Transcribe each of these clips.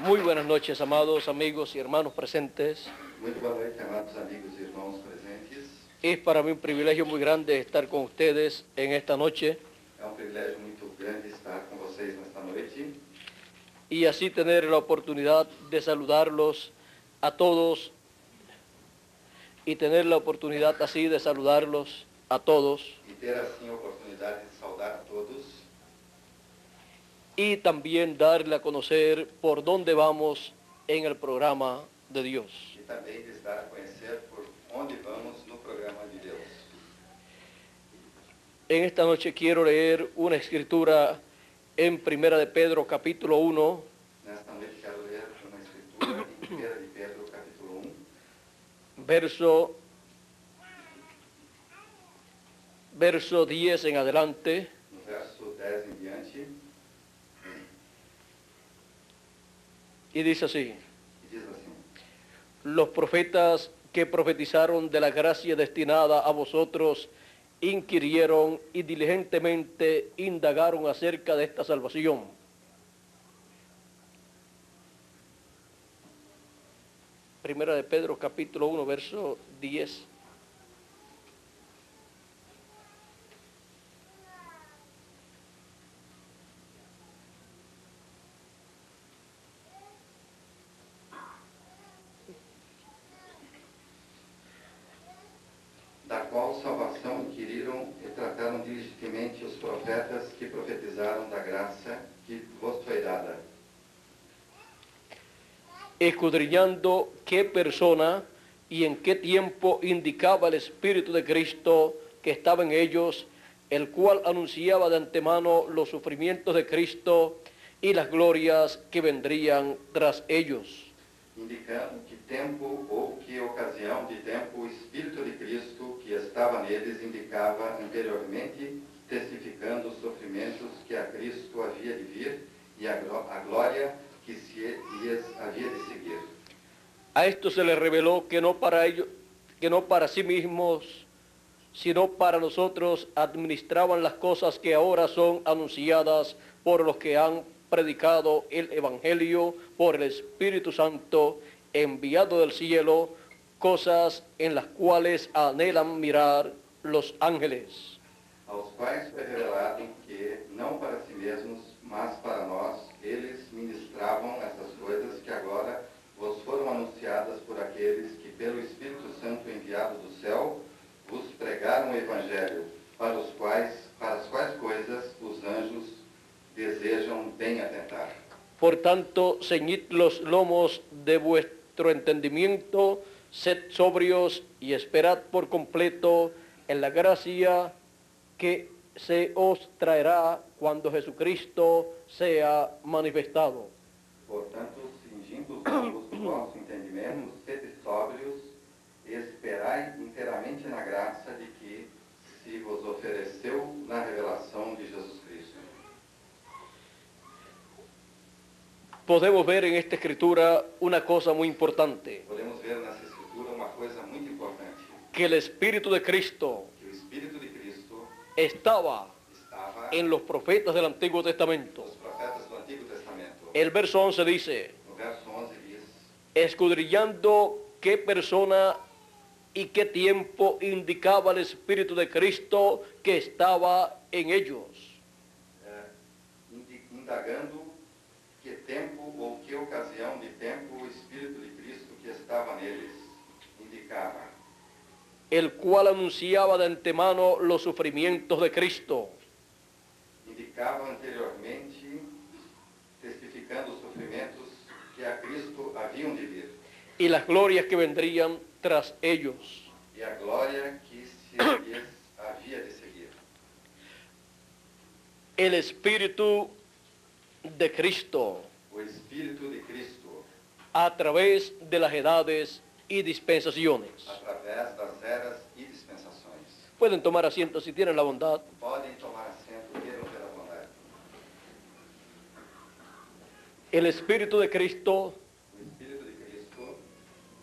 Muy buenas noches, amados amigos y hermanos presentes. Muito boa noite, amados amigos e irmãos presentes. Es para mí un privilegio muy grande estar con ustedes en esta noche É privilégio muito grande estar com vocês nesta noite y así tener la oportunidad de saludarlos a todos y tener la oportunidad así de saludarlos a todos e ter assim a oportunidade de saudar a todos y también darle a conocer por dónde vamos en el programa de Dios. e também de dar a conhecer por onde vamos no programa de Deus. En esta noche quiero leer una escritura en Primera de Pedro capítulo 1, Nesta noite quero ler uma escritura em 1 de Pedro, capítulo 1, verso 10 en adelante, no verso 10 em diante, y dice así: e diz assim: los profetas que profetizaron de la gracia destinada a vosotros inquirieron y diligentemente indagaron acerca de esta salvación. Primera de Pedro capítulo 1, verso 10. Da qual salvação inquiriram e trataram diligentemente os profetas que profetizaram da graça que vos foi dada, Escudriñando qué persona y en qué tiempo indicaba el Espíritu de Cristo que estaba en ellos, el cual anunciaba de antemano los sufrimientos de Cristo y las glorias que vendrían tras ellos. indicando que tempo ou que ocasião de tempo o Espírito de Cristo que estava neles indicava anteriormente, testificando os sofrimentos que a Cristo havia de vir e a glória que se lhes havia de seguir. A esto se les reveló que no para ellos, que no para sí mismos, sino para nosotros administraban las cosas que ahora son anunciadas por los que han predicado el Evangelio por el Espíritu Santo enviado del cielo, cosas en las cuales anhelan mirar los ángeles. Aos quais foi revelado que, não para si mesmos, mas para nós, eles ministravam essas coisas que agora vos foram anunciadas por aqueles que, pelo Espírito Santo enviado do céu, vos pregaram o Evangelho, para as quais coisas os anjos desejam bem atentar. Por tanto, ceñid los lomos de vuestro entendimiento, sed sobrios y esperad por completo en la gracia que se os traerá cuando Jesucristo sea manifestado. Portanto, cingindo os lombos do vosso entendimento, sede sóbrios e esperai inteiramente na graça de que se vos ofereceu na revelação de Jesus Cristo. Podemos ver en esta escritura una cosa muy importante, Podemos ver nessa escritura uma coisa muito importante, que el Espíritu de Cristo que o Espírito de Cristo estaba estava en los profetas del Antiguo Testamento. nos profetas do Antigo Testamento. El verso 11 dice: No verso 11 diz: escudriñando qué persona y qué tiempo indicaba el Espíritu de Cristo que estaba en ellos. Indagando que tempo ou que ocasião de tempo o Espírito de Cristo que estava neles indicava, El cual anunciaba de antemano los sufrimientos de Cristo indicava anteriormente, testificando os sofrimentos que a Cristo haviam de vir y las glorias que vendrían tras ellos. e a glória que se lhes havia de seguir. El Espíritu de Cristo O Espírito de Cristo, a través de las edades y dispensaciones. através das eras e dispensações. Pueden tomar asiento si tienen la bondad. Podem tomar assento, queiram ter a bondade. El Espíritu de Cristo, O Espírito de Cristo,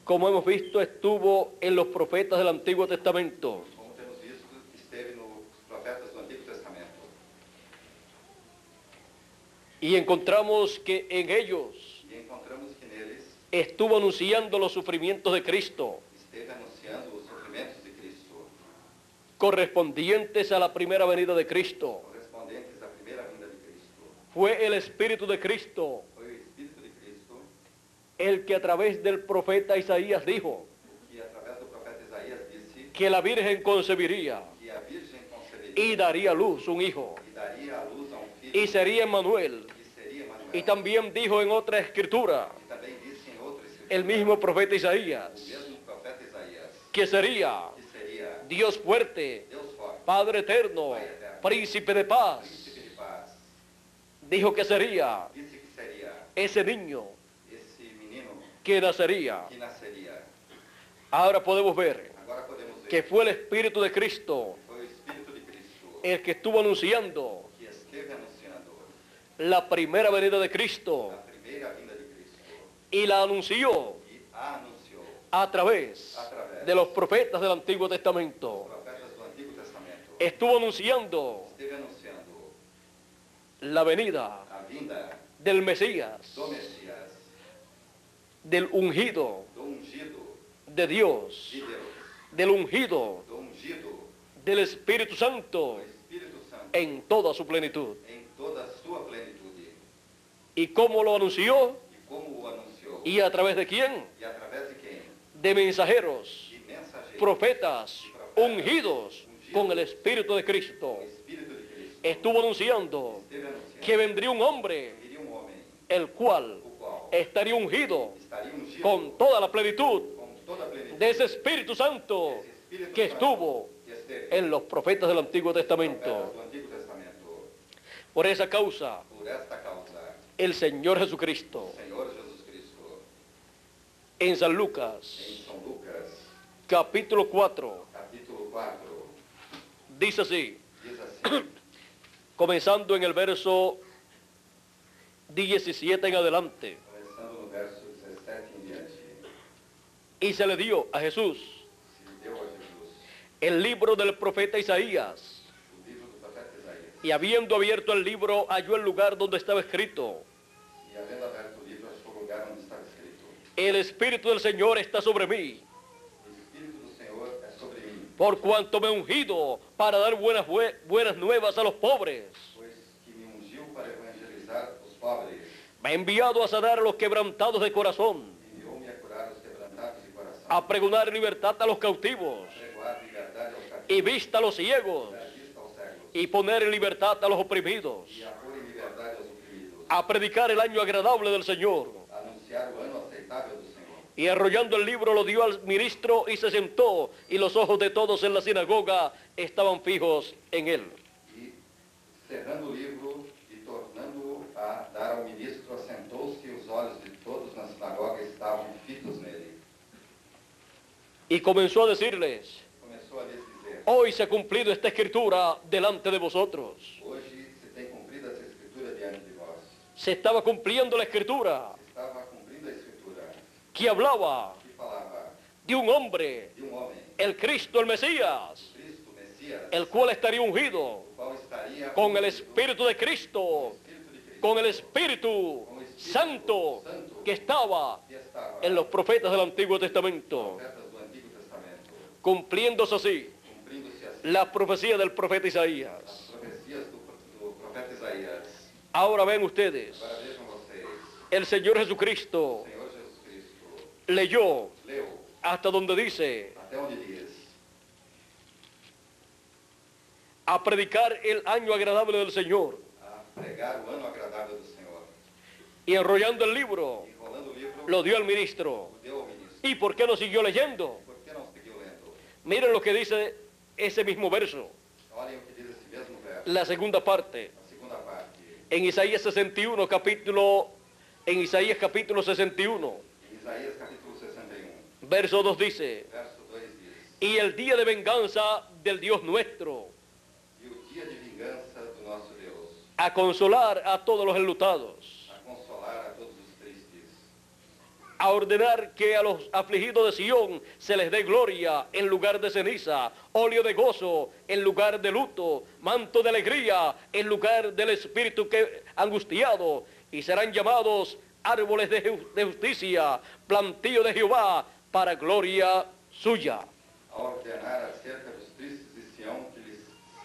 como hemos visto, estuvo en los profetas del Antiguo Testamento. como temos visto, esteve nos profetas do Antigo Testamento. Y encontramos que en ellos E encontramos que neles estuvo anunciando los sufrimientos de Cristo, esteve anunciando os sofrimentos de Cristo, correspondientes a la primera venida de Cristo. correspondentes à primeira vinda de Cristo. Fue el Espíritu de Cristo Foi o Espírito de Cristo el que a través del profeta Isaías dijo que, através do profeta Isaías, disse que la Virgen concebiría que a Virgem conceberia y daría a luz un hijo, e daria à luz a um filho, y sería Emmanuel. que seria Emanuel. Y también dijo en otra escritura E também disse em outra escritura, el mismo profeta o Isaías mesmo profeta Isaías, que sería que seria Dios fuerte, Deus forte, Padre eterno, príncipe de paz. príncipe de paz. Dijo que sería Disse que seria ese niño esse menino que nacería. que nasceria. Ahora podemos ver Agora podemos ver que fue el Espíritu de Cristo foi o Espírito de Cristo el que estuvo anunciando que esteve anunciando la primera venida de Cristo a primeira vinda de Cristo y la anunció e a anunciou a través de los profetas del Antiguo os Testamento. profetas do Antigo Testamento. Estuvo anunciando Esteve anunciando la venida a vinda del Mesías, do Messias, del ungido do ungido de Dios, de Deus, del ungido do ungido del Espíritu Santo do Espírito Santo en toda su plenitud. em toda a sua plenitude. ¿Y cómo lo anunció? E como o anunciou? ¿Y a través de quién? E através de quem? De mensajeros, De mensageiros, profetas, ungidos con el Espíritu de Cristo. o Espírito de Cristo. Estuvo anunciando Esteve anunciando que vendría un hombre, viria um homem, el cual o qual estaría ungido estaria ungido con toda la plenitud com toda a plenitude de ese Espíritu Santo desse Espírito que Santo estuvo que esteve en los profetas del Antiguo profetas Testamento. do Antigo Testamento. Por esa causa, Por esta causa, el Señor Jesucristo, o Senhor Jesus Cristo, en San Lucas, em São Lucas, capítulo 4, capítulo 4, dice así, diz assim, comenzando en el verso 17 en adelante. começando no verso 17 em diante, Y se le dio a Jesús se lhe deu a Jesus el libro del profeta Isaías. o livro do profeta Isaías. Y habiendo abierto el libro, halló el lugar donde estaba escrito: E havendo aberto o livro, achou o lugar onde estava escrito: el Espíritu del Señor está sobre mí, O Espírito do Senhor é sobre mim, por cuanto me he ungido para dar buenas nuevas a los pobres. pois que me ungiu para evangelizar os pobres, Me ha enviado a sanar a los quebrantados de corazón, enviou-me a curar os quebrantados de coração, a pregonar libertad a los cautivos a pregoar liberdade aos cativos, y vista a los ciegos, dar vista aos cegos, y poner en libertad a los oprimidos, e a pôr em liberdade aos oprimidos, a predicar el año agradable del Señor. a anunciar o ano aceitável do Senhor. Y arrollando el libro lo dio al ministro y se sentó, y los ojos de todos en la sinagoga estaban fijos en él. E, cerrando o livro e tornando-o a dar ao ministro, assentou-se e os olhos de todos na sinagoga estavam fitos nele. Y comenzó a decirles: Começou a lhes dizer: hoy se ha cumplido esta escritura delante de vosotros. hoje se tem cumprido essa escritura diante de vós. Se estaba cumpliendo la escritura Se estava cumprindo a escritura que hablaba que falava de un hombre, de um homem, el Cristo, el Mesías, Cristo, Messias, el cual estaría ungido o qual estaria con el ungido Espíritu de Cristo, Espírito de Cristo, con el Espíritu Santo que estaba que estava en los profetas del Antiguo Testamento, profetas do Antigo Testamento, cumpliéndose así cumprindo-se assim la profecía del profeta as Isaías. profecias do profeta Isaías. Ahora ven ustedes, Agora vejam vocês, el Señor o Jesucristo Senhor Jesus Cristo leyó leu hasta donde dice: até onde diz: a predicar el año agradable del Señor. a pregar o ano agradável do Senhor. Y enrollando el libro, Enrolando o livro, lo dio al ministro. o deu ao ministro. ¿Y por qué no siguió leyendo? Por que não seguiu lendo? Miren lo que dice ese mismo verso, Olhem o que diz esse mesmo verso, la segunda parte, a segunda parte, en Isaías 61, en Isaías capítulo 61, em Isaías capítulo 61, verso 2 dice: verso 2 diz: y el día de venganza del Dios nuestro, E o dia de vingança do nosso Deus, a consolar a todos los enlutados, a consolar a todos os tristes, a ordenar que a los afligidos de Sión se les dé gloria en lugar de ceniza, óleo de gozo en lugar de luto, manto de alegría en lugar del espíritu angustiado, y serán llamados árboles de justicia, plantío de Jehová, para gloria suya. A ordenar acerca dos tristes de Sião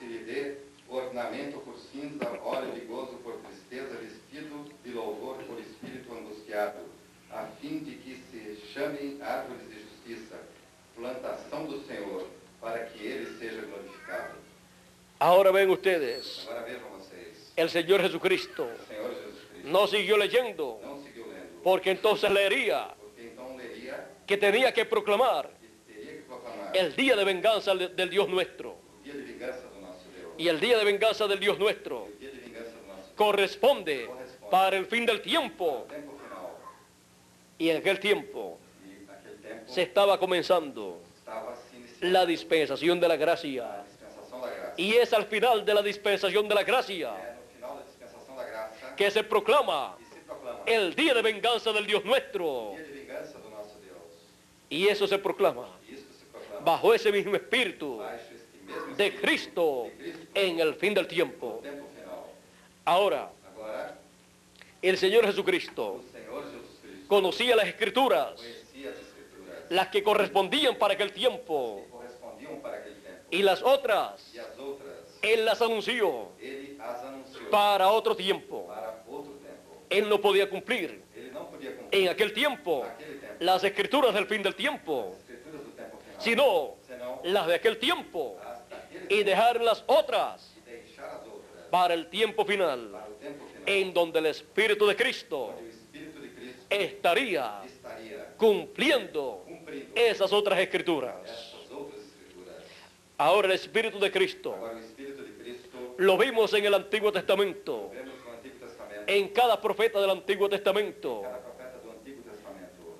se lhe dê ornamento por cinza, óleo de gozo por tristeza, vestido de louvor por espírito angustiado, a fim de que se chamem árvores de justiça, plantação do Senhor, para que ele seja glorificado. Ahora ven ustedes, Agora vejam vocês, el Señor Jesucristo o Senhor Jesus Cristo no siguió leyendo, não seguiu lendo, porque entonces leería porque então leria que tenía que proclamar que teria que proclamar el día de venganza del Dios nuestro. o dia de vingança do nosso Deus. Y el día de venganza del Dios nuestro O dia de vingança do nosso Deus. corresponde para el fin del tiempo. O tempo final. Y en aquel tiempo E naquele tempo se estaba comenzando estava se iniciando la dispensación de la a gracia. dispensação da graça. Y es al final de la dispensación de la gracia É no final da dispensação da graça que se proclama que se proclama el día de venganza del Dios nuestro. o dia de vingança do nosso Deus. Y eso se proclama E isso se proclama bajo ese mismo espíritu baixo este mesmo de espírito Cristo de Cristo en el fin del no tiempo. tempo final. Ahora, Agora, el Señor Jesucristo o Senhor Jesus Cristo conocía las escrituras, conhecia as Escrituras las que correspondían para aquel tiempo, que correspondiam para aquele tempo. y las otras, E as outras, Él las anunció ele as anunciou para otro tiempo. para outro tempo. Él no podía cumplir Ele não podia cumprir en aquel tiempo naquele tempo las escrituras del fin del tiempo, as Escrituras do tempo final, sino senão las de aquel tiempo, as daquele y tempo dejar las otras e deixar as outras para el tiempo final, para o tempo final, en donde el Espíritu de Cristo onde o Espírito de Cristo estaría estaria cumpliendo cumprindo esas otras escrituras. essas outras Escrituras. Ahora el Espíritu de Cristo Agora o Espírito de Cristo lo vimos en el Antiguo Testamento, vemos no Antigo Testamento, en cada profeta del Antiguo Testamento, cada profeta do Antigo Testamento,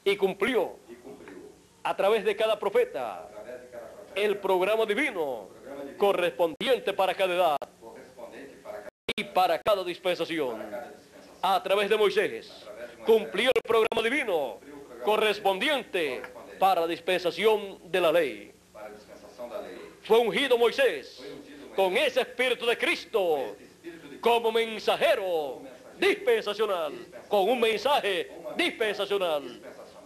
y cumplió e cumpriu a través de cada profeta através de cada profeta el programa divino correspondiente para cada edad correspondente para y para cada dispensación. cada dispensação. A través de Moisés cumplió el programa divino correspondiente para la dispensación de la ley. Para a dispensação da lei. Fue ungido Moisés Foi ungido con ese Espíritu de Cristo este Espírito de como mensajero dispensacional, con un mensaje dispensacional.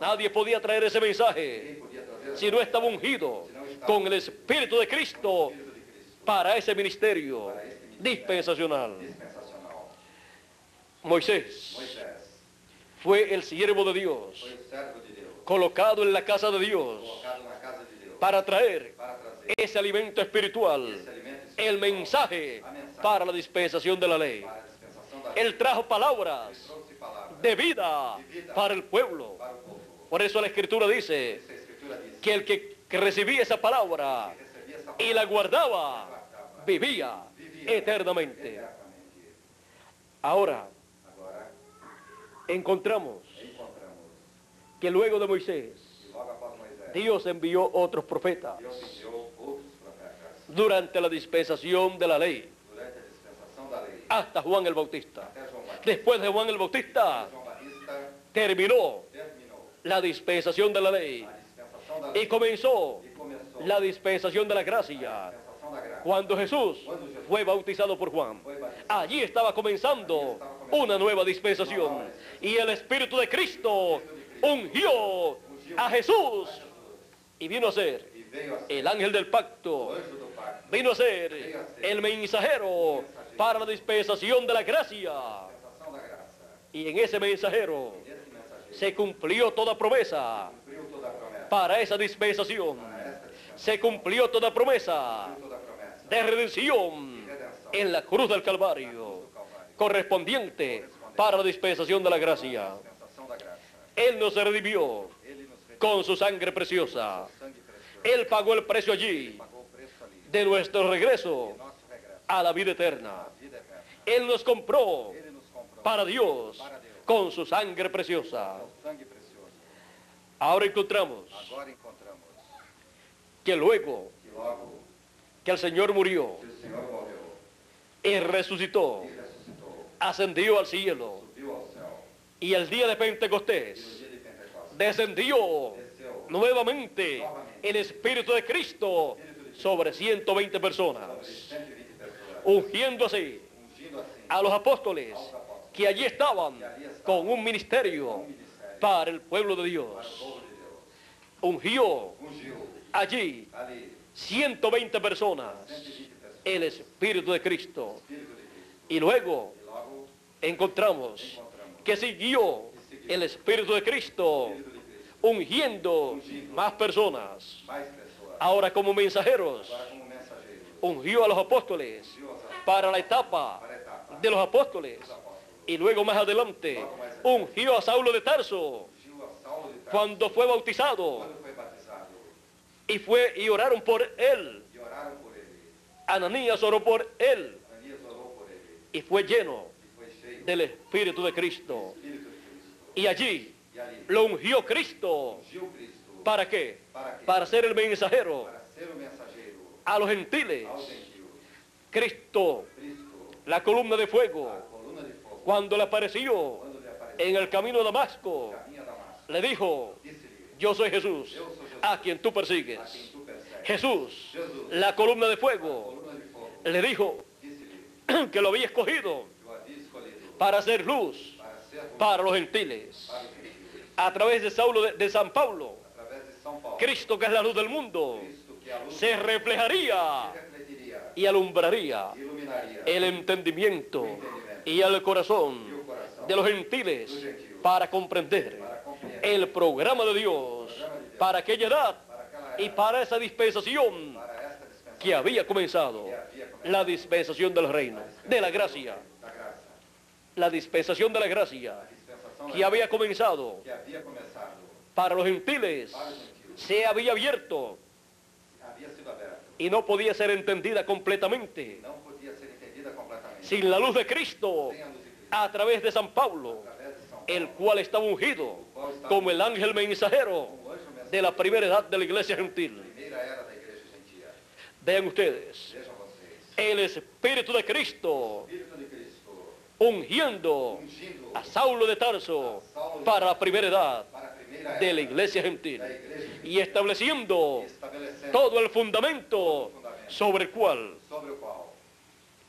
Nadie podía traer ese mensaje Ninguém podia trazer si no estaba ungido con el Espíritu de Cristo o Espírito de Cristo para ese ministerio dispensacional. dispensacional. Moisés Moisés fue el siervo de Dios, foi o servo de Deus, colocado en la casa de Dios colocado na casa de Deus para traer para trazer ese alimento espiritual, esse alimento el espiritual, mensaje a mensagem para la dispensación de la ley. para a dispensação da lei. Él trajo Ele palabras trouxe palavras de vida para el pueblo. para o povo. Por eso la Escritura dice Essa Escritura diz que el que recibía esa palabra que recebia essa y la palavra guardaba, guardava, vivía vivia eternamente. eternamente. Ahora Agora encontramos encontramos que luego de Moisés, que logo após Moisés, Dios envió otros profetas Deus enviou outros profetas durante la dispensación de la ley, durante a dispensação da lei. hasta Juan el Bautista. Até João Batista. Después de Juan el Bautista, João Batista terminó terminou la dispensación de la ley a dispensação da lei y comenzó e começou la dispensación de la a gracia. dispensação da graça. Cuando Jesús fue bautizado por Juan, allí estaba comenzando una nueva dispensación. Y el Espíritu de Cristo ungió a Jesús y vino a ser E veio a ser el ángel del o pacto, anjo do pacto, vino a ser el mensajero para la dispensación de la gracia. dispensação da graça. Y en ese mensajero Esse mensageiro se cumplió toda promesa cumpriu toda a promessa. para esa dispensación. Para esta dispensação, Se cumplió toda promesa cumpriu toda a promessa de redención en la cruz del Calvario, do Calvário. correspondiente para la dispensación de la gracia. Dispensação da graça. Él nos redimió Ele nos redimiu con su sangre preciosa. com sangue precioso. Él pagó el precio allí Pagou o preço ali. de nuestro regreso Nosso regresso a la vida eterna. à vida eterna. Él nos compró Ele nos comprou para Dios con su sangre preciosa. com sangue precioso. Ahora encontramos Agora encontramos que luego que logo que el Señor murió que o Senhor morreu y resucitó, e ressuscitou, ascendió al cielo, subiu ao céu. y el día de E no Pentecostés dia de descendió desceu nuevamente el Espíritu de Cristo sobre 120 sobre personas, 120 pessoas, ungiendo así ungindo assim a los apóstoles aos apóstolos, que allí estaban con un ministerio para el pueblo de para o Dios. povo de Deus. Ungió Ungiu allí ali 120 personas 120 pessoas, el Espíritu de Cristo. Espírito de Cristo. Y luego E logo encontramos encontramos que siguió el Espíritu de Cristo Espírito de Cristo, ungiendo más personas. mais pessoas, Ahora como mensajeros, agora como mensageiros, ungió a los apóstoles ungiu aos apóstolos para la etapa para a etapa de los apóstoles. dos apóstolos, Y luego más adelante ungió a Saulo de Tarso ungiu a Saulo de Tarso, cuando fue bautizado quando foi batizado, y oraron por él. e oraram por ele. Ananías oró por él Ananias orou por ele, y fue lleno e foi cheio del Espíritu de Cristo. Espírito de Cristo. Y allí E ali lo ungió Cristo. ungiu Cristo. ¿Para qué? Para quê? Para ser el mensajero Para ser o mensageiro a los gentiles. aos gentios. Cristo, Cristo, la columna de a fuego, coluna de fogo, cuando le apareció quando lhe apareceu en el camino de Damasco, no caminho a Damasco, le dijo: disse-lhe, yo soy Jesús, eu sou Jesus, a quien tú a persigues. quem tu persegues. Jesús, Jesus, la columna de a fuego, coluna de fogo, le dijo disse-lhe, que lo había escogido que o havia escolhido para hacer luz para ser luz para los gentiles. para os gentios. A través de Saulo de San Pablo, Através de São Paulo, Cristo, que es la luz del mundo, Cristo, que a luz se reflejaría se refletiria, y alumbraría iluminaria el entendimiento y el e corazón o coração de los gentiles para comprender para compreender el programa de Dios para aquella edad para aquela y era, para esa dispensación para esta dispensação que había comenzado, la dispensación del reino, de la gracia, da graça, la dispensación de la gracia a dispensação que da había comenzado que havia começado para los gentiles, para os gentios, se había abierto havia sido aberto, y no podía ser entendida completamente não podia ser entendida completamente, sin la luz de Cristo sem a luz de Cristo, a través de San Pablo, através de São Paulo, el cual estaba ungido como el ángel mensajero o anjo mensageiro de la primera edad de la iglesia gentil. da primeira era da igreja gentia. Vean ustedes, Vejam vocês, el Espíritu de Cristo Espírito de Cristo ungiendo ungindo a Saulo de Tarso para la primera edad para a primeira de la era iglesia gentil da igreja gentil, y estableciendo estabelecendo todo el fundamento sobre el cual sobre o qual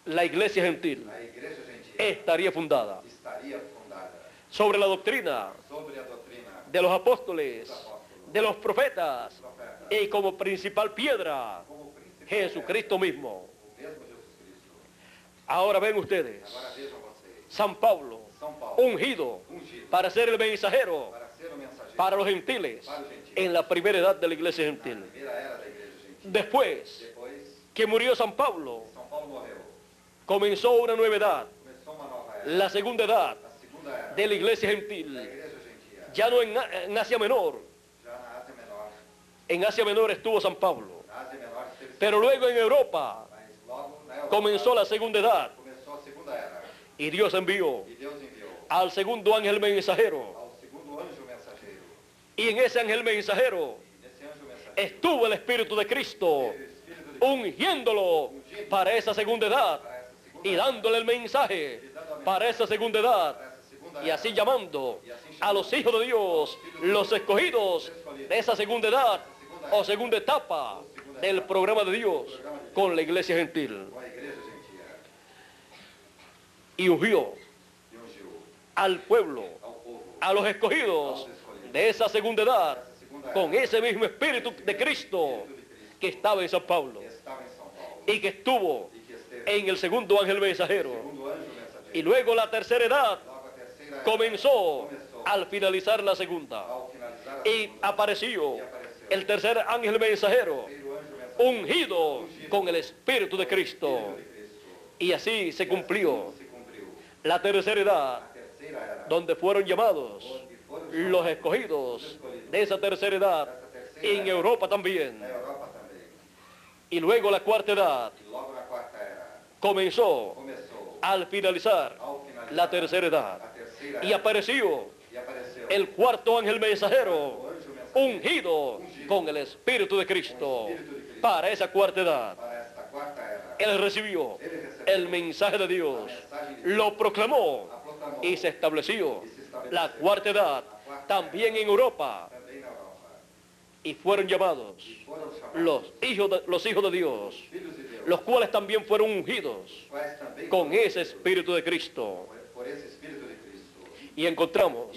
la iglesia gentil a igreja gentil estaría fundada, estaria fundada, sobre la doctrina sobre a doutrina de los apóstoles, dos apóstolos, de los profetas profetas, y como principal piedra como príncipe Jesucristo mismo. o mesmo Jesus Cristo. Ahora ven ustedes, Agora vejam vocês, San Pablo São Paulo ungido ungido para ser el mensajero para ser o mensageiro para los gentiles en la primera edad de la iglesia na gentil. primeira era da igreja gentil. Después Depois que murió San Pablo, São Paulo morreu, comenzó una nueva edad, começou uma nova era, la segunda edad a segunda era de la iglesia da gentil, igreja gentia, ya no en Asia Menor. já na Ásia Menor. En Asia Menor estuvo San Pablo, Na Ásia Menor esteve pero luego en Europa mas logo na Europa comenzó la segunda edad começou a segunda era y Dios envió e Deus enviou al segundo ángel mensajero. ao segundo anjo mensageiro. Y en ese ángel mensajero E nesse anjo mensageiro estuvo el Espíritu de Cristo o Espírito de Cristo ungiéndolo para esa segunda edad para essa segunda y era, dándole el mensaje para esa segunda edad para essa segunda y así era, llamando a los hijos de Dios, los escogidos de esa segunda edad o segunda etapa del programa de Dios con la iglesia gentil. com a igreja gentia, Y ungió e ungiu al pueblo, ao povo a los escogidos de esa segunda edad essa segunda era, con ese mismo Espíritu de Cristo que estaba en San Pablo que estava em São Paulo y que estuvo e que esteve en el segundo ángel mensajero. segundo anjo mensageiro. Y luego la tercera edad Logo a terceira era comenzó al finalizar la segunda ao finalizar a y segunda, apareció el tercer ángel mensajero terceiro anjo mensageiro ungido con el Espíritu de Cristo. de Cristo. Y así se cumplió Se cumpriu la tercera edad a terceira era, donde fueron llamados onde foram los escogidos de esa tercera edad en Europa también. na Europa também. Y luego la cuarta edad E logo na quarta era comenzó começou al finalizar ao finalizar la tercera a edad terceira y era, apareció e apareceu el cuarto ángel o mensajero anjo mensageiro ungido con el Espíritu de Cristo para esa cuarta edad. para esta quarta era. Él recibió Ele recebeu el mensaje de Dios, lo proclamó y se estableció la cuarta edad también en Europa, também na Europa. y fueron llamados E foram chamados los hijos de Dios, filhos de Deus, los cuales también fueron ungidos quais também con foram ese Espíritu de Cristo. por esse Espírito de Cristo. Y encontramos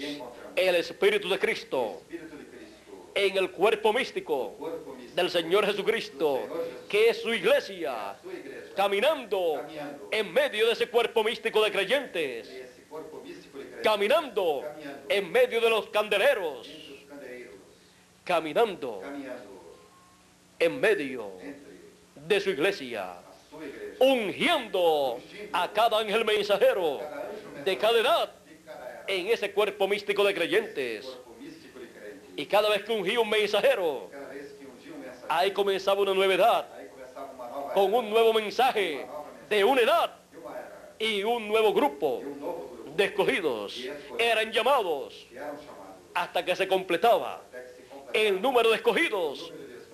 el Espíritu de O Cristo Espírito de Cristo, en el cuerpo místico o corpo místico del Señor Jesucristo, que es su iglesia, sua igreja, caminando en medio de ese cuerpo místico de creyentes, esse corpo místico de crentes, caminando en medio de los candeleros, entre os candeeiros, caminando caminhando en medio entre de su iglesia, a sua igreja, ungiendo a cada ángel mensajero cada anjo de cada edad de cada era, en ese cuerpo místico de creyentes. corpo místico de crentes. Y cada vez que ungía un mensajero, Cada vez que ungia um mensageiro, ahí comenzaba una nueva edad, aí começava uma nova con era, un nuevo mensaje de una edad de uma era, y un nuevo grupo de um novo grupo, de escogidos. Eran llamados que eram chamados, hasta que se completaba até que se completava el número de escogidos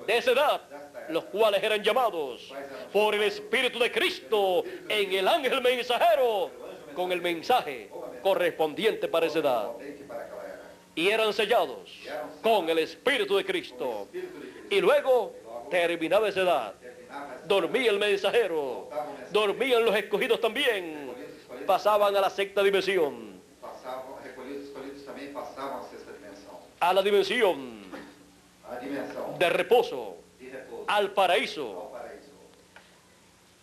de esa edad, los cuales eran llamados por el Espíritu de Cristo en el ángel mensajero con el mensaje correspondiente para esa edad. contente para aquela era. Y eran sellados con el Espíritu de Cristo. Espírito de Cristo, Y luego terminaba esa edad. terminava essa Dormía el mensajero, dormían los escogidos también, pasaban a la sexta dimensión, passavam, recolhidos, escolhidos também passavam a sexta dimensão, a la dimensión a dimensão de reposo, de repouso, al paraíso. ao paraíso.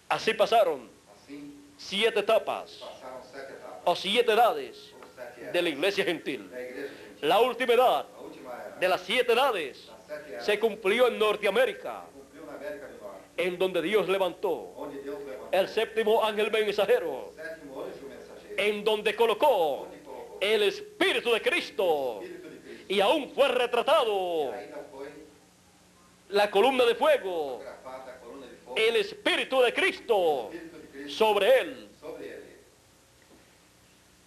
Así pasaron Assim, 7 etapas passaram 7 etapas, o 7 edades ou 7 eras, de la iglesia gentil. da igreja gentil. La última edad A última era, de las 7 edades das 7 eras, se cumplió en Norteamérica, cumpriu na América do Norte, en donde Dios levantó onde Deus levantou el séptimo ángel mensajero, o sétimo anjo mensageiro, en donde colocó onde colocou el Espíritu de Cristo, o Espírito de Cristo. y aún fue retratado Ainda foi la columna de fuego, fotografada a coluna de fogo, el Espíritu de Cristo o Espírito de Cristo sobre él. sobre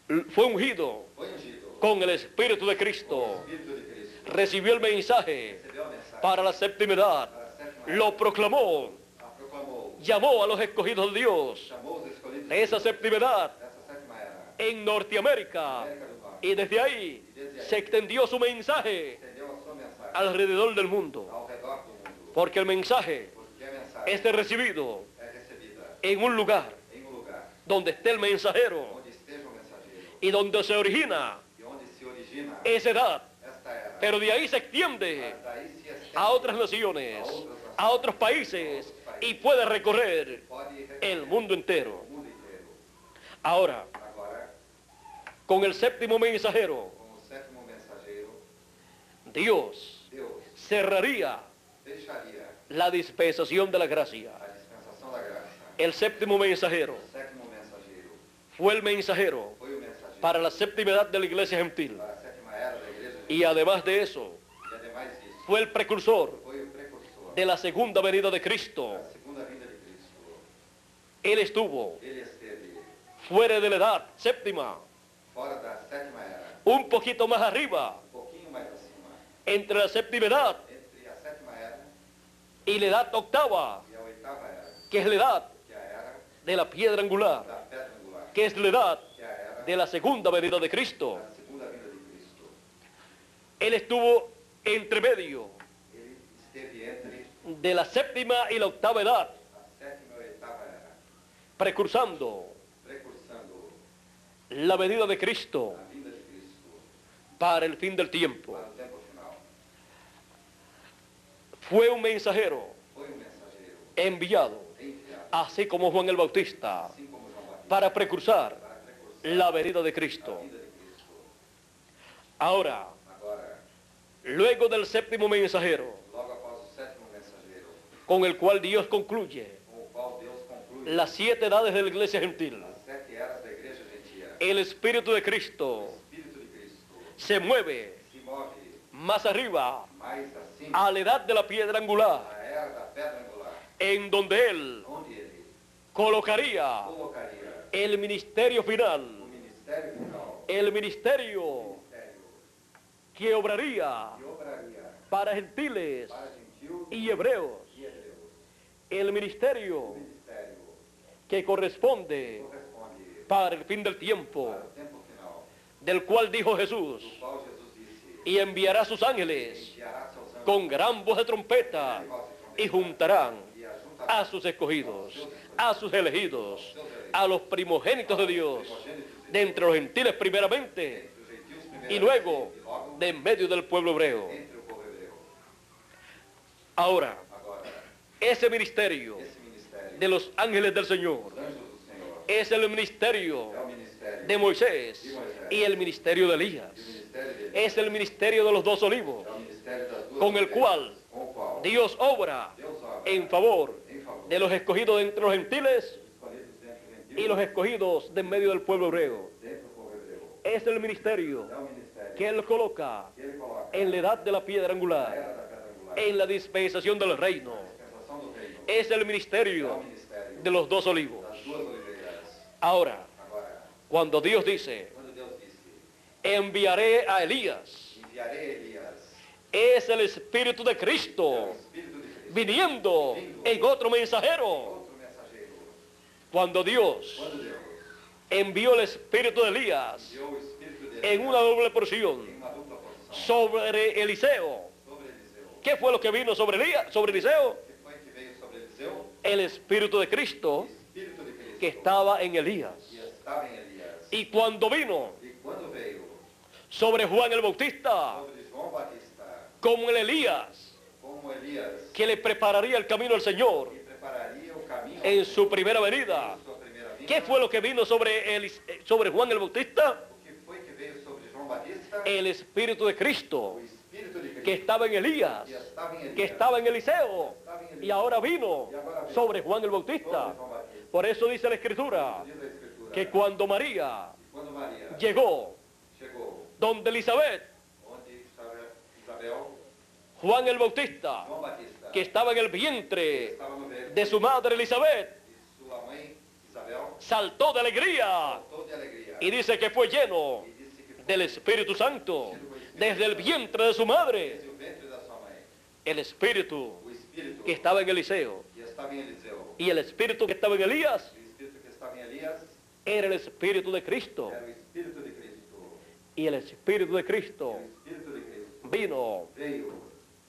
ele. Fue ungido Foi ungido con el Espíritu de com o Cristo. Espírito de Cristo. Recibió el mensaje Recebeu a mensagem para la séptima edad. para a sétima era, Lo proclamó. a proclamou, Llamó a los escogidos de Dios chamou os escolhidos de esa séptima edad dessa sétima era, en Norteamérica. América do Norte. Y desde ahí se extendió su mensaje Estendeu a sua mensagem alrededor del mundo. ao redor do mundo, Porque el mensaje porque a mensagem es recibido é recebida en un lugar em um lugar donde esté el mensajero onde esteja o mensageiro y donde se origina e onde se origina esa edad. esta era. Pero de ahí se extiende Mas daí se estende a otras naciones, a otros países y puede recorrer pode ir el mundo entero. o mundo inteiro. Ahora, Agora, con el séptimo mensajero, com o sétimo mensageiro, Dios Deus cerraría deixaria la dispensación de la gracia. a dispensação da graça. El séptimo mensajero O sétimo mensageiro fue el mensajero foi o mensageiro para la séptima edad de la iglesia gentil. para a sétima era da igreja Y además de eso, e ademais disso, fue el precursor foi o precursor de la segunda venida de Cristo. da segunda vinda de Cristo. Él estuvo Ele esteve fuera de la edad séptima, fora da sétima era, un poquito más arriba, pouquinho mais acima, entre la séptima edad entre a sétima era y la edad octava, e a oitava era, que es la edad que a era de la piedra angular, da pedra angular, que es la edad que a era de la segunda venida de Cristo. da segunda vinda de Cristo. Él estuvo entre medio Ele esteve entre de la séptima y la octava edad, a sétima e a oitava era, precursando precursando la venida de Cristo a vinda de Cristo para el fin del tiempo. para o tempo final. Fue un mensajero Foi um mensageiro enviado, enviado, así como Juan el Bautista, assim como João Batista, para precursar para precursar la venida de a Cristo. vinda de Cristo. Ahora, Agora, luego del séptimo mensajero, logo após o sétimo mensageiro, con el cual Dios concluye com o qual Deus conclui las 7 edades de la iglesia gentil, as 7 eras da igreja gentil, el Espíritu de o Cristo Espírito de Cristo se mueve se move más arriba mais acima a la edad de la piedra angular, da era da pedra angular, en donde Él onde ele colocaría colocaria el ministerio o final, ministério final, el ministerio ministério que obraría que obraria para gentiles para gentil y hebreos, e hebreus, el o ministerio ministério que corresponde corresponde para el fin del tiempo, para o tempo final, del cual dijo Jesús, do qual Jesus disse, y enviará a sus ángeles enviará seus anjos con gran voz de trompeta y juntarán a sus escogidos, a sus elegidos, a los primogénitos de Dios, de entre los gentiles primeramente, entre os gentios y primeiramente, luego e logo de en medio del pueblo hebreo. entre o povo hebreu. Ahora, Agora, ese ministerio esse ministério de los ángeles del Señor dos anjos do Senhor es el ministerio é o ministério de Moisés y el ministerio de Elías. e o ministério dele, Es el ministerio de los dos olivos, é o ministério das duas con el ovelhas, cual com o qual Dios obra Deus obra en favor em favor de los escogidos entre los gentiles escolhidos dentro do y gentil, los escogidos de en medio del pueblo hebreo. dentro do povo hebreu. Es el ministerio É o ministério que Él coloca que ele coloca en la edad de la piedra na angular, era da pedra angular, en la dispensación del reino. dispensação do reino. Es el É o ministerio ministério de los dos olivos. das duas oliveiras. Ahora, Agora, cuando Dios dice, quando Deus disse, enviaré a Elías, enviarei Elias, es el Espíritu de é o Cristo Espírito de Cristo, viniendo en otro mensajero. outro mensageiro. Cuando Dios Quando Deus envió el Espíritu de Elías enviou o Espírito dele en una doble porción em uma dupla porção sobre Eliseo, sobre Eliseu, ¿qué fue lo que vino sobre Elías, sobre Eliseo? que foi que veio sobre Eliseu? El Espíritu de O Cristo Espírito de Cristo que estaba en Elías. que estava em Elias. Y cuando vino E quando veio sobre Juan el Bautista, sobre João Batista, como el Elías como Elias, que le prepararía el camino al Señor que prepararia o caminho en su primera venida, em sua primeira vinda, ¿qué fue lo que vino sobre Juan el Bautista? o que foi que veio sobre João Batista? El Espíritu de Cristo O Espírito de Cristo que estaba en Elías, que estava em Elias, que estaba en Eliseo, y ahora vino sobre Juan el Bautista. sobre João Batista. Por eso dice la Escritura Diz a Escritura que cuando María quando Maria llegó chegou donde Elizabeth, onde estava Isabel, Juan el Bautista, João Batista, que estaba en el vientre estava no ventre de su madre Elizabeth, de sua mãe Isabel, saltó de alegría saltou de alegria y dice que fue lleno e disse que foi del Espíritu Santo desde el vientre de su madre. desde o ventre da sua mãe. El Espíritu O Espírito que estaba en Eliseo que estava em Eliseu y el Espíritu que estaba en Elías e o Espírito que estava em Elias era el Espíritu de Cristo. era o Espírito de Cristo. Y el Espíritu de E Cristo o Espírito de Cristo vino veio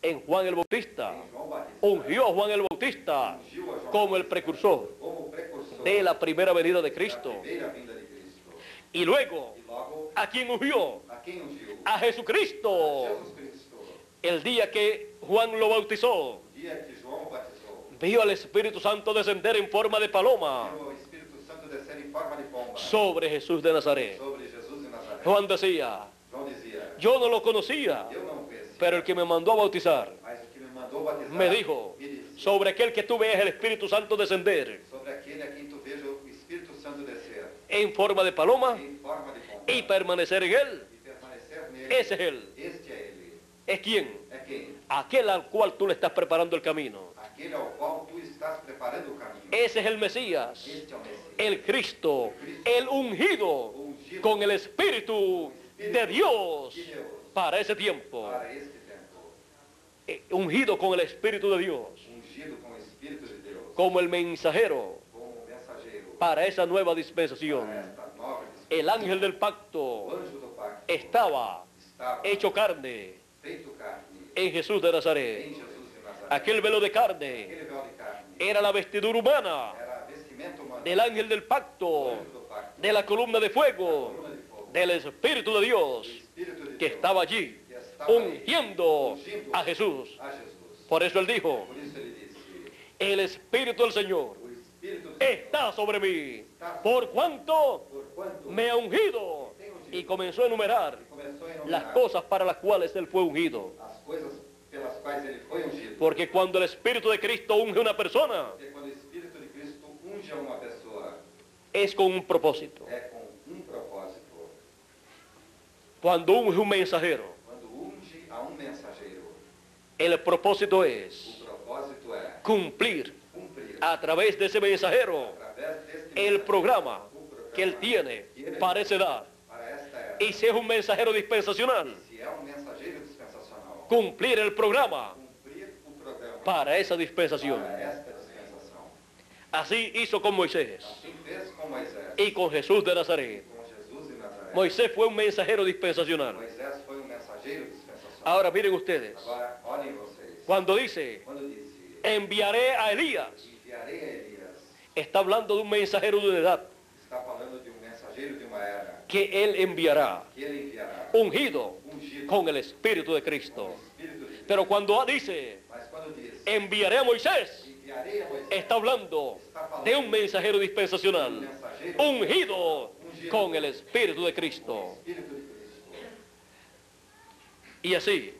en Juan el Bautista, em João Batista, ungió a Juan el Bautista ungiu a João como el Batista precursor como precursor de la primera venida de da Cristo. primeira vinda de Cristo. Y luego, E logo, ¿a quién ungió? a quem ungiu? A Jesucristo. Jesus Cristo. El día que Juan lo bautizó, O dia que João batizou, vio al Espíritu Santo descender en forma de paloma viu o Espírito Santo descer em forma de pomba sobre Jesús de Nazaret. sobre Jesus de Nazaré. Juan decía, João dizia, yo no lo conocía, eu não o conhecia, pero el que me mandó a bautizar mas o que me mandou batizar me dijo, me disse, sobre aquel que tú ves el Espíritu Santo descender sobre aquele a quem tu veja o Espírito Santo descer en forma de paloma em forma de pomba y permanecer en él. e permanecer nele. Ese es él. Este é ele. ¿Es quién? É quem? Aquel al cual tú le estás preparando el camino. Aquele ao qual tu estás preparando o caminho. Ese es el Mesías, Este é o Messias. el Cristo, el ungido con el Espíritu de Dios De Deus para ese tiempo. para este tempo. Ungido con el Espíritu de Dios Ungido com o Espírito de Deus como el mensajero como mensageiro para esa nueva dispensación. para esta nova dispensação. El ángel del O pacto anjo do pacto estaba estava hecho carne feito carne en Jesús de Nazaret. em Jesus de Nazaré. Aquel velo de carne Aquele véu de carne era la vestidura humana era vestimenta humana del ángel del do pacto, anjo do pacto, de la columna de fuego, coluna de fogo, del Espíritu de Dios do Espírito de que Deus, estaba allí que estava ali, ungiendo ungindo a Jesús. a Jesus. Por eso él dijo, Por isso ele disse, el Espíritu del Señor o Espírito de Deus está sobre mí, por cuanto por quanto me ha ungido. Y comenzó a enumerar começou a las enumerar cosas para las cuales él fue ungido. as coisas pelas quais ele foi ungido. Porque cuando el Espíritu de Cristo unge a una persona, Porque quando o Espírito de Cristo unge a uma pessoa, es con un propósito. é com propósito. Cuando unge un mensajero, Quando unge a mensageiro, el propósito es o propósito é cumplir cumprir a través de ese mensajero através deste el mensageiro, programa o programa que él tiene para esa edad. para esta era. Y si es un mensajero dispensacional, Se é mensageiro dispensacional, cumplir el programa cumprir o programa para esa dispensación. para esta dispensação. Así hizo con Moisés Assim fez com Moisés y con Jesús de Nazaret. com Jesus de Nazaré. Moisés fue un mensajero dispensacional. Moisés foi mensageiro mensageiro dispensacional. Ahora miren ustedes, Agora, olhem vocês. cuando dice, Quando disse, enviaré a Elías, enviarei a Elias, está hablando de un mensajero de una edad está falando de um mensageiro de uma era, que él enviará, que ele enviará, ungido ungido con el Espíritu de com o Cristo. Espírito de Cristo. Pero cuando dice, Mas quando diz, enviaré a Moisés, enviarei a Moisés, está hablando de un mensajero dispensacional, ungido con el Espíritu de Cristo. Espírito de Cristo. Y así,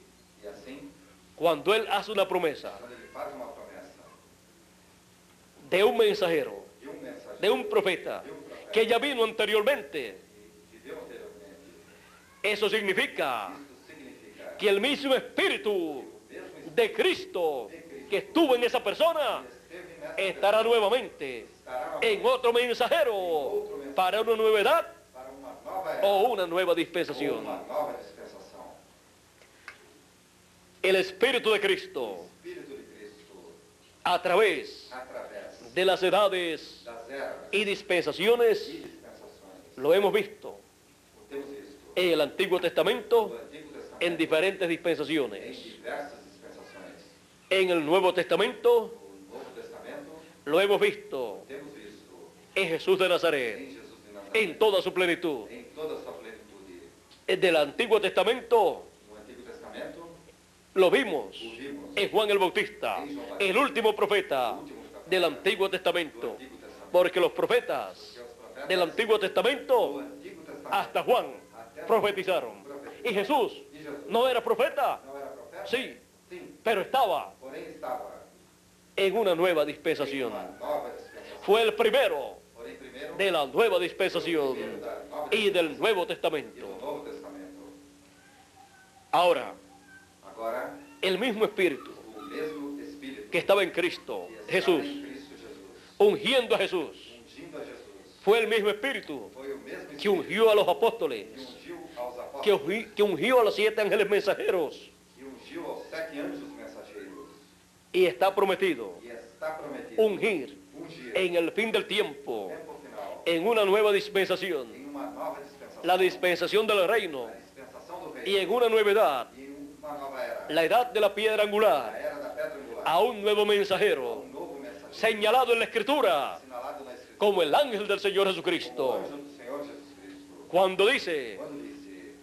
E assim, cuando él hace una promesa quando ele faz uma promessa de un mensajero, de um mensageiro, de un profeta, que ya vino anteriormente, que viveu anteriormente, eso significa isto significa que el mismo Espíritu o mesmo Espírito de Cristo que estuvo en esa persona que esteve nessa estará pessoa, nuevamente estará en otro mensajero para una nueva edad para uma nova era, o una nueva ou dispensación. uma nova dispensação. El Espíritu de Cristo, O Espírito de Cristo, a través através de las edades das eras y dispensaciones, e dispensações, lo hemos visto o temos visto en el Antiguo no Testamento Antigo Testamento, en diferentes em dispensaciones. diversas dispensações. En el Nuevo Testamento No Novo Testamento, lo hemos visto temos visto en Jesús de Nazaret, em Jesus de Nazaré, en toda su plenitud. em toda a sua plenitude. Del Antiguo Testamento No Antigo Testamento, lo vimos o vimos en Juan el Bautista, el último profeta del Antiguo do Testamento, Antigo Testamento. porque los profetas Porque os profetas del Antiguo do Testamento Antigo Testamento hasta Juan profetizaron. Y Jesús no era profeta, não era profeta? sí, Sim, pero estaba porém estava en una nueva em dispensación. uma nova dispensação. Fue el primero Porém, primeiro, de la nueva dispensación da nova y del dispensação Nuevo e do Testamento. Novo Testamento. Ahora, Agora, el mismo Espíritu o mesmo Espírito que estaba en Cristo, que estava Jesús, em Cristo Jesus, ungiendo a Jesús, ungindo a Jesus, fue el mismo Espíritu foi o mesmo que Espírito ungió a los que apóstoles, ungiu aos apóstolos, que ungió a los 7 ángeles mensajeros, que ungiu aos 7 anjos mensageiros, y está prometido e está prometido ungir ungir en el fin del no tiempo, tempo final, en una nueva dispensación, em uma nova dispensação, la dispensación del reino, a dispensação do y reino, en una nueva edad, e em uma nova era, la edad de la piedra a angular, era da pedra angular, a un nuevo mensajero, um novo mensageiro, señalado en la Escritura assinalado na Escritura, como el ángel del Señor como o Jesucristo, anjo do Senhor Jesus Cristo, cuando dice quando disse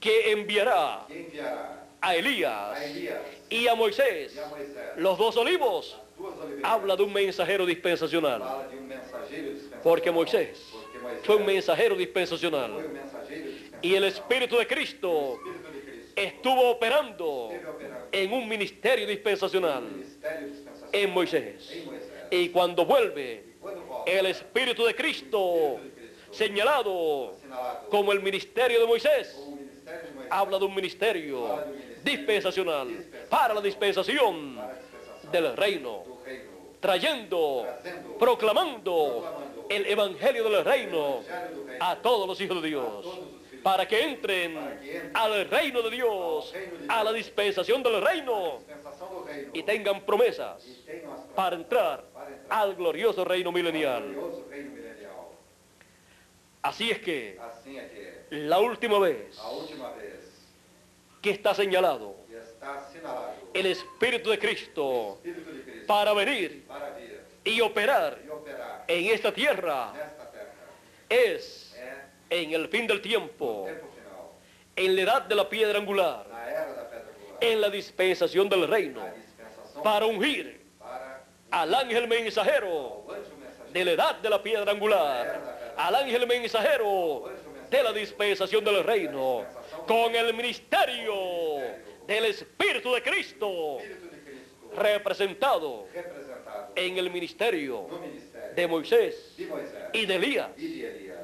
que enviará que enviará a Elías a Elias y a Moisés, e a Moisés, los dos olivos, as duas oliveiras, habla de un mensajero dispensacional, fala de um mensageiro dispensacional, porque Moisés porque Moisés fue un mensajero foi dispensacional, o mensageiro dispensacional, y el Espíritu de Cristo o Espírito de Cristo estuvo operando esteve operando en un ministerio dispensacional no ministério dispensacional en Moisés. em Moisés, Y cuando vuelve e quando volta el Espíritu de Cristo, señalado assinalado como el ministerio de Moisés, como o ministério de Moisés, habla de un ministerio dispensacional para la dispensación para a dispensação del reino, do reino, trayendo, proclamando el evangelio del reino evangelho do reino, a todos los hijos de Dios, para que entren al reino de Dios, a la dispensación del reino, dispensação do reino, y tengan promesas e tenham as promessas para entrar para entrar al glorioso reino no milenial. glorioso reino milenial. Así es que Assim é que la última vez a última vez que está señalado que está assinalado el Espíritu de Cristo Espírito de Cristo para venir para vir y operar e operar en esta tierra nesta terra es é en el fin del tiempo, tempo final, en la edad de la piedra angular, na era da pedra angular, en la dispensación del reino, a dispensação para ungir para al ángel mensajero o anjo mensageiro, de la edad de la piedra angular, al ángel mensajero de la dispensación del reino, con el ministerio del Espíritu de Cristo, Espírito de Cristo representado representado en el ministerio no ministério de Moisés de Moisés y de Elías. e de Elias.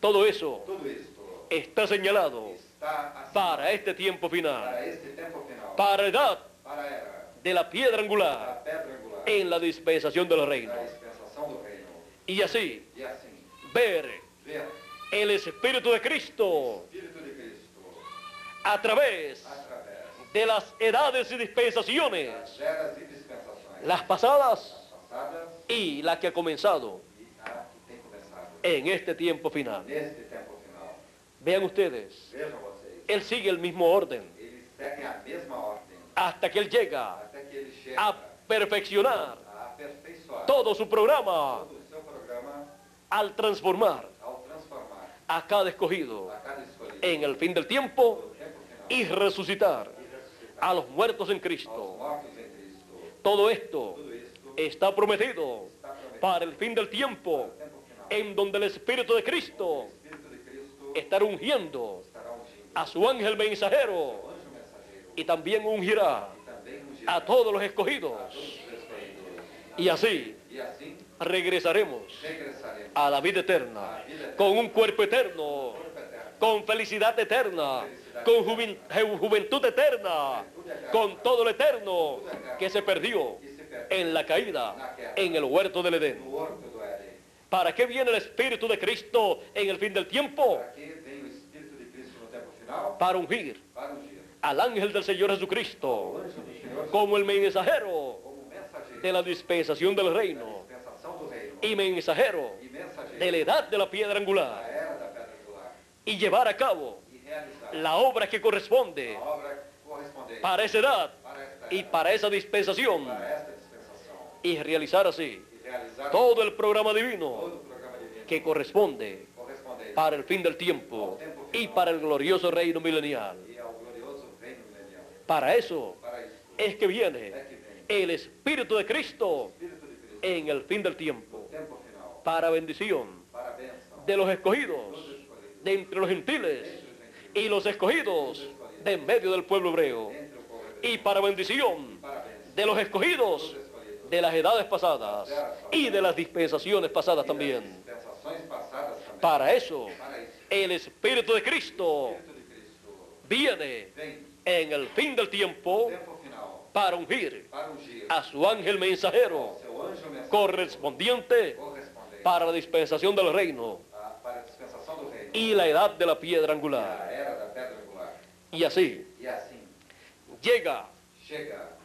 Todo eso Tudo isto está señalado está assinalado para este tiempo final, para este tempo final, para la edad para a era de la piedra da angular pedra angular, en la dispensación del reino. da dispensação do reino. Y así E assim, ver ver el Espíritu de Cristo o Espírito de Cristo a través através de las edades y dispensaciones, das eras e dispensações, las pasadas as passadas y la que ha comenzado e a que tem começado en este tiempo final. neste tempo final. Vean ustedes, Vejam vocês, Él sigue el mismo orden Eles seguem a mesma ordem, hasta que Él llega até que ele chega a perfeccionar a aperfeiçoar todo su programa todo o seu programa al transformar ao transformar a cada escogido a cada escolhido en el fin del tiempo no tempo final y resucitar e ressuscitar a los muertos en aos Cristo. mortos em Cristo. Todo esto Tudo isto está prometido está prometido para el fin del tiempo, para o tempo final. en donde el Espíritu de O Cristo Espírito de Cristo estará ungiendo estará ungindo a su ángel o mensajero anjo mensageiro y también ungirá e também ungirá a todos los a escogidos. todos os escolhidos. Y así E assim regresaremos regressaremos a la vida eterna, con un cuerpo eterno, ao corpo eterno, con felicidad eterna, con juventud eterna, con todo lo eterno que se perdió que se perde en la caída en el huerto del Edén. no horto do Éden. ¿Para qué viene el Espíritu de Cristo en el fin del tiempo? Para que vem o Espírito de Cristo no tempo final? Para ungir Para ungir al ángel del Señor o Jesucristo anjo do Senhor como el mensajero como mensageiro de la dispensación del da reino dispensação do reino y mensajero e mensageiro de la edad de la piedra da angular era da pedra angular y llevar a cabo e realizar la obra que corresponde a obra correspondente para esa edad para esta y era, para esa dispensación para esta dispensação y realizar así e realizar todo el programa todo divino o programa divino que corresponde correspondente para el fin del tiempo y para el glorioso reino milenial. e ao glorioso reino milenial. Para eso Para isso es que viene é que vem el Espíritu de Cristo Espírito de Cristo en el fin del no tiempo tempo final para bendición para a bênção de los dos escogidos escolhidos de entre los gentiles entre os gentios y los escogidos de en medio del pueblo hebreo entre o povo y hebreu para bendición para a bênção de los dos escogidos escolhidos de las edades pasadas y de las dispensaciones pasadas e das también. dispensações passadas também. Para eso Para isso el Espíritu de Cristo o Espírito de Cristo viene vem en el fin del no tiempo tempo final para ungir para ungir a su ángel mensajero seu anjo mensageiro correspondiente correspondente para la dispensación del reino para a dispensação do reino y la edad de la piedra e angular. a era da pedra angular. Y así E assim llega chega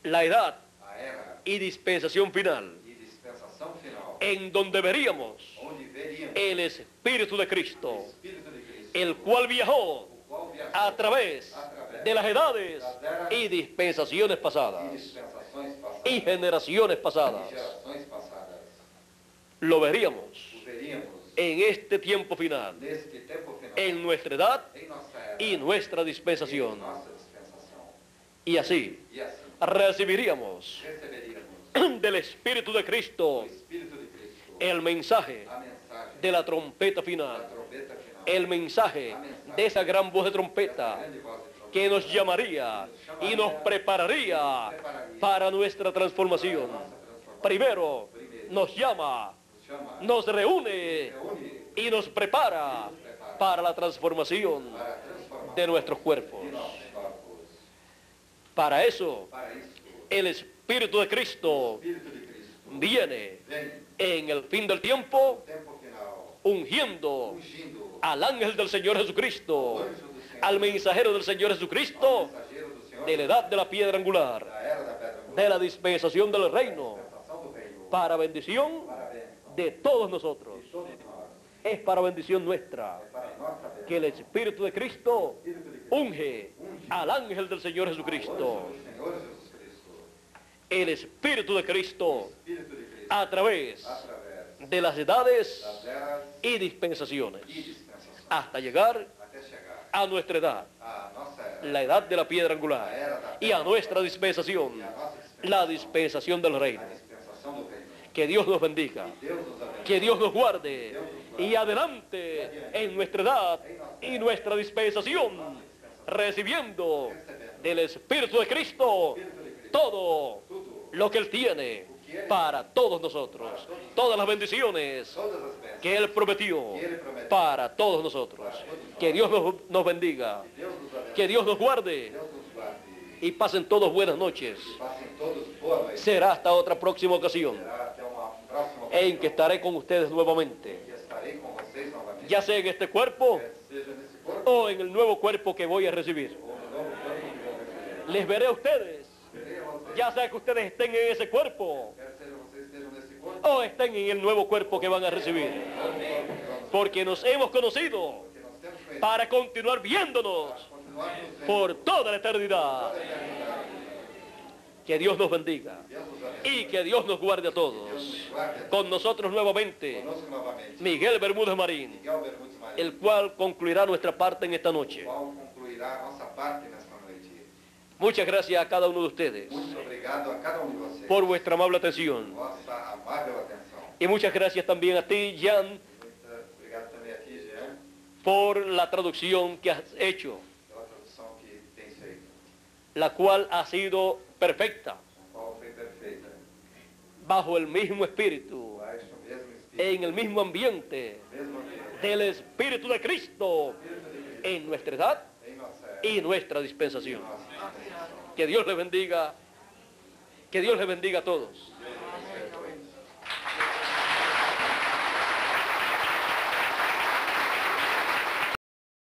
la edad a era y dispensación final, e dispensação final, en donde veríamos onde veríamos el Espíritu de o Cristo, Espírito de Cristo, el cual viajó o qual viajou a través de las edades y dispensaciones e pasadas dispensações passadas y generaciones e pasadas. gerações passadas. Lo veríamos O veríamos en este tiempo final, neste tempo final, en nuestra edad em nossa era y nuestra e em dispensación. nossa dispensação. Y así E assim recibiríamos receberíamos del Espíritu de o Cristo Espírito de Cristo, el mensaje a mensagem de la trompeta da final, trombeta final, el mensaje de esa gran voz de essa trompeta grande voz de trombeta que nos llamaría y nos prepararía para nuestra transformación. Primero nos llama, nos chama, nos reúne reúne y nos prepara para la transformación para transformar de nuestros cuerpos. nossos corpos. Para eso Para isso, el Espíritu de o Cristo Espírito de Cristo viene vem en el fin del tiempo no tempo final, ungiendo ungindo al ángel del Señor o Jesucristo, anjo do Senhor, al mensajero del Señor ao Jesucristo, mensageiro do Senhor, de la edad de la piedra angular, da era da pedra angular, de la dispensación del reino, dispensação do reino, para bendición para a bênção de todos nosotros. de todos nós, Es para bendición nuestra é para a nossa bênção. que el Espíritu de Cristo Espírito de Cristo, unge al ángel del Señor ao anjo Jesucristo. do Senhor Jesus Cristo, El Espíritu de Cristo Espírito de Cristo, a través através de las edades das eras y dispensaciones e dispensações, hasta llegar até chegar a nuestra edad, à nossa era, la edad de la piedra a angular, era da y a pedra nuestra dispensación, e a nossa la dispensação, dispensación del reino. a dispensação do reino. Que Dios nos bendiga, Deus nos abençoe. que Dios nos guarde y adelante en nuestra edad y nuestra dispensación, recibiendo del Espíritu de Cristo todo lo que Él tiene para todos nosotros, todas las bendiciones Todas as bênçãos que Él prometió para todos nosotros. Que Dios nos bendiga, que Deus nos abençoe, que Dios nos guarde Deus nos guarde. y pasen todos buenas noches. Passem todos boa noite. Será hasta otra próxima ocasión Será até uma próxima en que ocasião estaré con ustedes nuevamente, que estarei com vocês novamente. ya sea en este cuerpo Quer seja nesse corpo o en el nuevo cuerpo que voy a recibir. ou no novo corpo que vou receber. Les veré a ustedes, Verei a vocês. ya sea que ustedes estén en ese cuerpo Quer seja vocês estejam nesse corpo o estén en el nuevo cuerpo que van a recibir. ou no corpo que vamos Porque nos hemos conocido porque nós temos conhecido para continuar viéndonos continuar nos vendo por toda la eternidad. toda a eternidade. Que Dios nos bendiga Deus nos abençoe. y que Dios nos guarde a Deus todos. nos guarde. Con nosotros nuevamente, Conosco novamente. Miguel Bermúdez Marín, Miguel Bermudes Marinho, el cual concluirá nuestra parte en esta o noche. qual concluirá a nossa parte nesta noite. Muchas gracias a cada uno de ustedes Muito obrigado a cada um de vocês por vuestra amable atención. vossa amável atenção. Y muchas gracias también a ti, Jan, Muito obrigado também a ti, Jean, por la traducción que has hecho, pela tradução que tens feito, la cual ha sido perfecta, a qual foi perfeita. bajo el mismo espíritu, Baixo o mesmo Espírito, en el mismo ambiente mesmo ambiente, del Espíritu de Cristo en nuestra edad em nossa y nuestra dispensación. nossa dispensação. Que Dios les bendiga a todos.